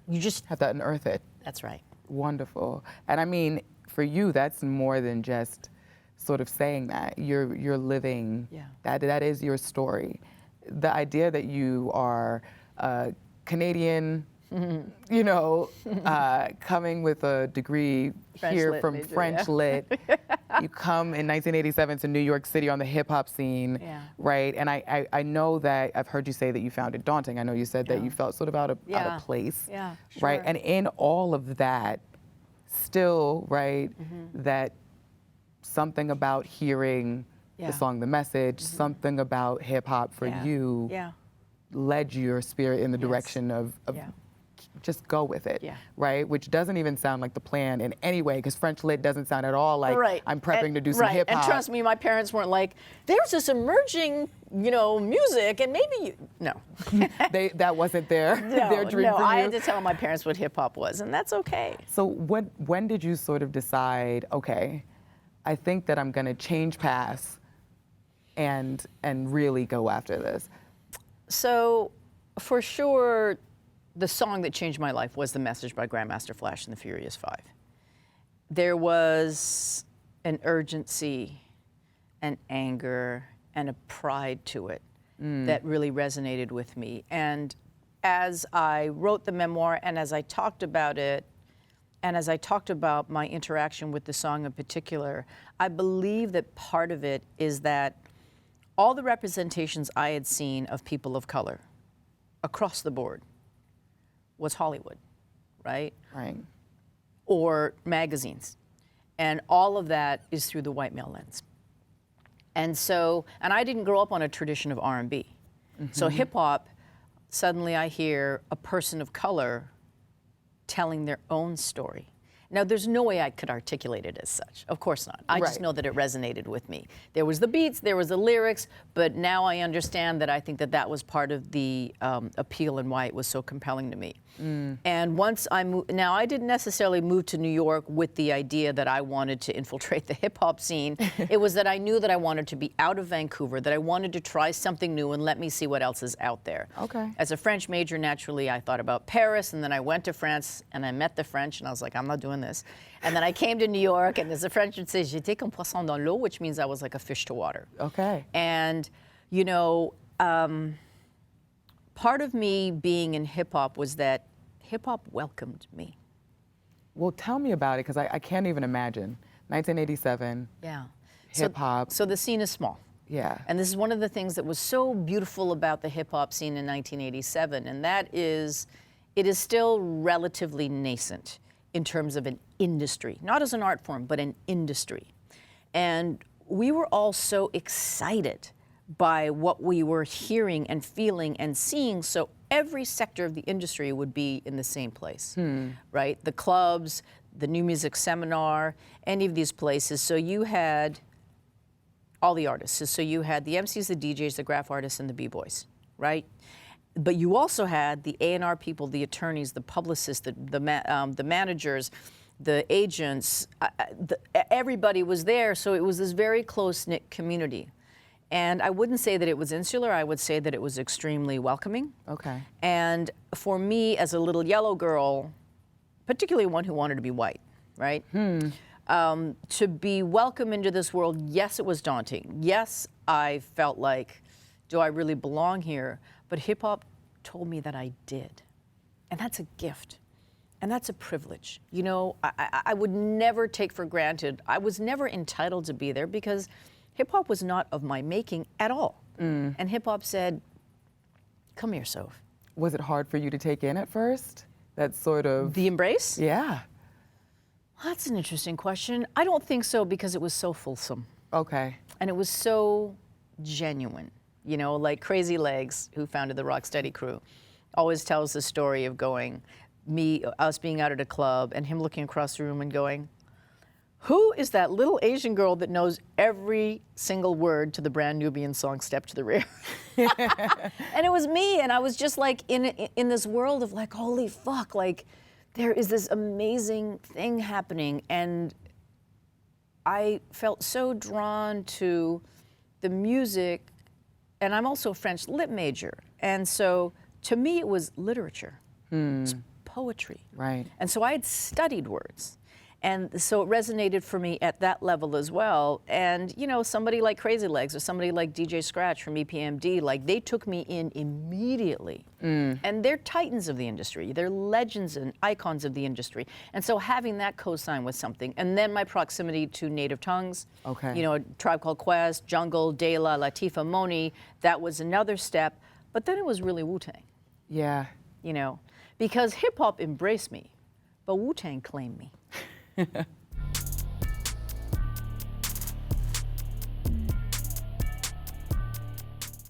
You just have to unearth it. That's right. Wonderful. And I mean, for you, that's more than just sort of saying that. You're living, that is your story. The idea that you are Canadian, you know, coming with a degree here from French Lit. You come in 1987 to New York City on the hip hop scene, right? And I know that I've heard you say that you found it daunting. I know you said that you felt sort of out of place, right? And in all of that, still, right, that something about hearing the song, The Message, something about hip hop for you led your spirit in the direction of just go with it, right? Which doesn't even sound like the plan in any way, because French Lit doesn't sound at all like I'm prepping to do some hip hop. And trust me, my parents weren't like, there's this emerging, you know, music, and maybe you, no. That wasn't their dream for you? No, I had to tell my parents what hip hop was, and that's okay. So when did you sort of decide, okay, I think that I'm gonna change paths and really go after this? So, for sure, the song that changed my life was The Message by Grandmaster Flash and the Furious Five. There was an urgency, an anger, and a pride to it that really resonated with me. And as I wrote the memoir and as I talked about it, and as I talked about my interaction with the song in particular, I believe that part of it is that all the representations I had seen of people of color across the board was Hollywood, right? Right. Or magazines. And all of that is through the white male lens. And so, and I didn't grow up on a tradition of R&B. So hip hop, suddenly I hear a person of color telling their own story. Now, there's no way I could articulate it as such. Of course not. I just know that it resonated with me. There was the beats, there was the lyrics, but now I understand that I think that that was part of the appeal and why it was so compelling to me. And once I moved, now I didn't necessarily move to New York with the idea that I wanted to infiltrate the hip hop scene. It was that I knew that I wanted to be out of Vancouver, that I wanted to try something new and let me see what else is out there. Okay. As a French major, naturally, I thought about Paris, and then I went to France and I met the French, and I was like, I'm not doing this. And then I came to New York, and as the French would say, j'étais comme poisson dans l'eau, which means I was like a fish to water. Okay. And, you know, part of me being in hip hop was that hip hop welcomed me. Well, tell me about it, because I can't even imagine. 1987. Yeah. Hip hop. So the scene is small. Yeah. And this is one of the things that was so beautiful about the hip hop scene in 1987, and that is, it is still relatively nascent in terms of an industry, not as an art form, but an industry. And we were all so excited by what we were hearing and feeling and seeing, so every sector of the industry would be in the same place, right? The clubs, the New Music Seminar, any of these places. So you had all the artists. So you had the MCs, the DJs, the graph artists, and the B-boys, right? But you also had the A&R people, the attorneys, the publicists, the managers, the agents. Everybody was there, so it was this very close-knit community. And I wouldn't say that it was insular. I would say that it was extremely welcoming. Okay. And for me, as a little yellow girl, particularly one who wanted to be white, right? To be welcome into this world, yes, it was daunting. Yes, I felt like, do I really belong here? But hip hop told me that I did. And that's a gift. And that's a privilege. You know, I would never take for granted, I was never entitled to be there because hip hop was not of my making at all. And hip hop said, come here, Soph. Was it hard for you to take in at first? That sort of... The embrace? Yeah. Well, that's an interesting question. I don't think so because it was so fulsome. Okay. And it was so genuine. You know, like Crazy Legs, who founded the Rocksteady crew, always tells the story of going, us being out at a club and him looking across the room and going, who is that little Asian girl that knows every single word to the Brand Nubian song, Step to the Rear? And it was me, and I was just like in this world of like, holy fuck, like there is this amazing thing happening. And I felt so drawn to the music, and I'm also a French lit major. And so to me, it was literature. It's poetry. Right. And so I had studied words. And so it resonated for me at that level as well. And, you know, somebody like Crazy Legs or somebody like DJ Scratch from EPMD, like they took me in immediately. And they're titans of the industry. They're legends and icons of the industry. And so having that co-sign was something. And then my proximity to native tongues, you know, Tribe Called Quest, Jungle, De La, Latifah, Moni, that was another step. But then it was really Wu-Tang. Yeah. You know, because hip hop embraced me, but Wu-Tang claimed me.